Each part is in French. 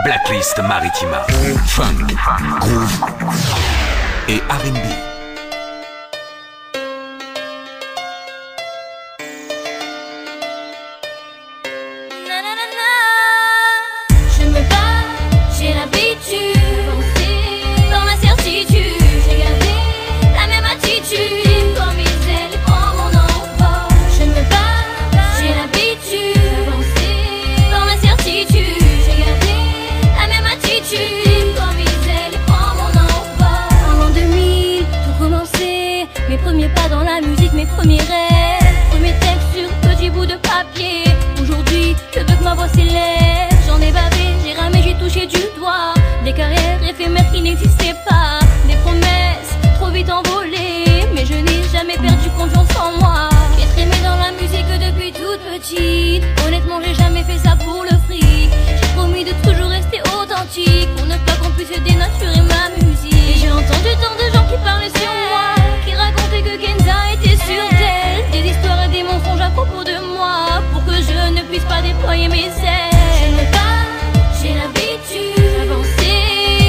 Blacklist Maritima. Funk, groove et R&B. Je me bats, j'ai l'habitude, dans ma certitude, j'ai gardé la même attitude, comme ils ailes, prends mon envol. Je me bats, j'ai l'habitude, dans ma certitude, j'ai gardé la même attitude, comme ils ailes, prends mon envol. En l'an 2000, tout commençait, mes premiers pas dans la musique, mes premiers rêves, premiers textes sur petit bout de papier. Aujourd'hui, je veux que ma voix s'élève. J'en ai bavé, j'ai ramé, j'ai touché du doigt des carrières éphémères qui n'existaient pas, des promesses trop vite envolées, mais je n'ai jamais perdu confiance en moi. J'ai trémé dans la musique depuis toute petite. Honnêtement, j'ai jamais fait ça pour le fric. J'ai promis de toujours rester authentique, pour ne pas qu'on puisse dénaturer ma musique. Et j'ai entendu tant de gens qui parlaient sur moi, qui racontaient que Kenza était sur tel, des histoires et des mensonges à propos de moi, pour que je ne puisse pas déployer mes ailes. Je me bats, j'ai l'habitude d'avancer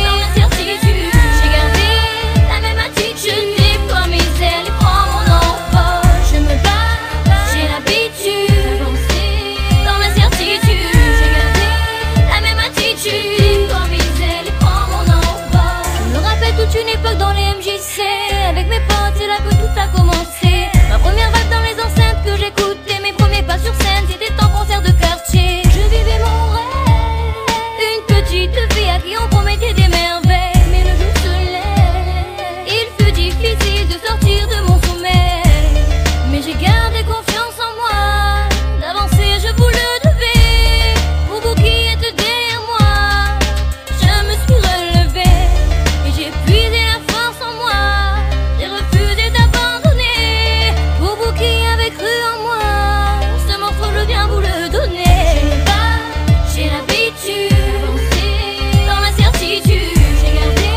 dans la certitude, j'ai gardé la même attitude, je déploie mes ailes et prends mon envol. Je me bats, j'ai l'habitude d'avancer dans la certitude, j'ai gardé la même attitude, je déploie mes ailes et prends mon envol. Je me rappelle toute une époque dans les MJC, avec mes potes, c'est là que tout a commencé. Ma première vague dans les enceintes que j'écoutais, mes premiers pas sur scène, c'était en concert de quartier. Je vivais mon rêve, une petite fille à qui on promettait des merveilles. Mais le jour se lève, il fut difficile de sortir de mon sommeil. Mais j'ai gardé confiance en moi, d'avancer je vous le devais. Pour vous qui êtes derrière moi, je me suis relevée et j'ai puisé la force en moi, j'ai refusé d'abandonner. Pour vous qui avez cru en moi, ce morceau je viens vous le donner. Je me bats, j'ai l'habitude d'avancer dans la certitude, j'ai gardé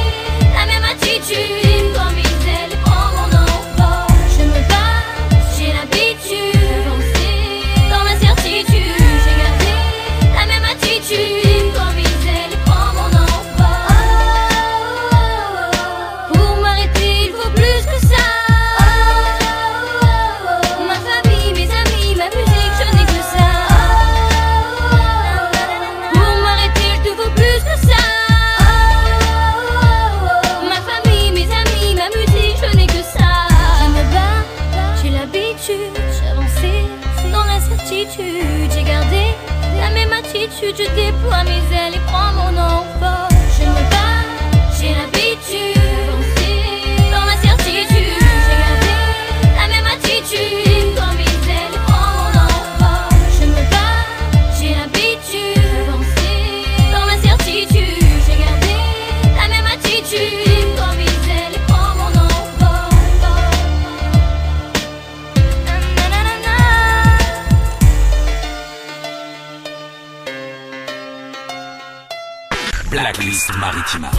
la même attitude, comme ils ailes, prends mon envol. Je me bats, j'ai l'habitude d'avancer dans la certitude, j'ai gardé la même attitude, comme ils ailes, prends mon envol. Pour m'arrêter il faut plus que ça. Ma famille, mes amis, ma musique, je n'ai que ça. Pour m'arrêter il te faut plus que ça. Ma famille, mes amis, ma musique, je n'ai que ça. Je me bats, j'ai l'habitude, j'avançais dans l'incertitude, j'ai gardé la même attitude, je déploie mes ailes et prends mon envol. Je me bats, j'ai l'habitude d'avancer dans la certitude, j'ai gardé la même attitude, comme mes ailes et prends mon envol. Je me bats, j'ai l'habitude d'avancer dans la certitude, j'ai gardé la même attitude, comme mes ailes et prends mon envol. Na-na-na-na. Blacklist Maritima.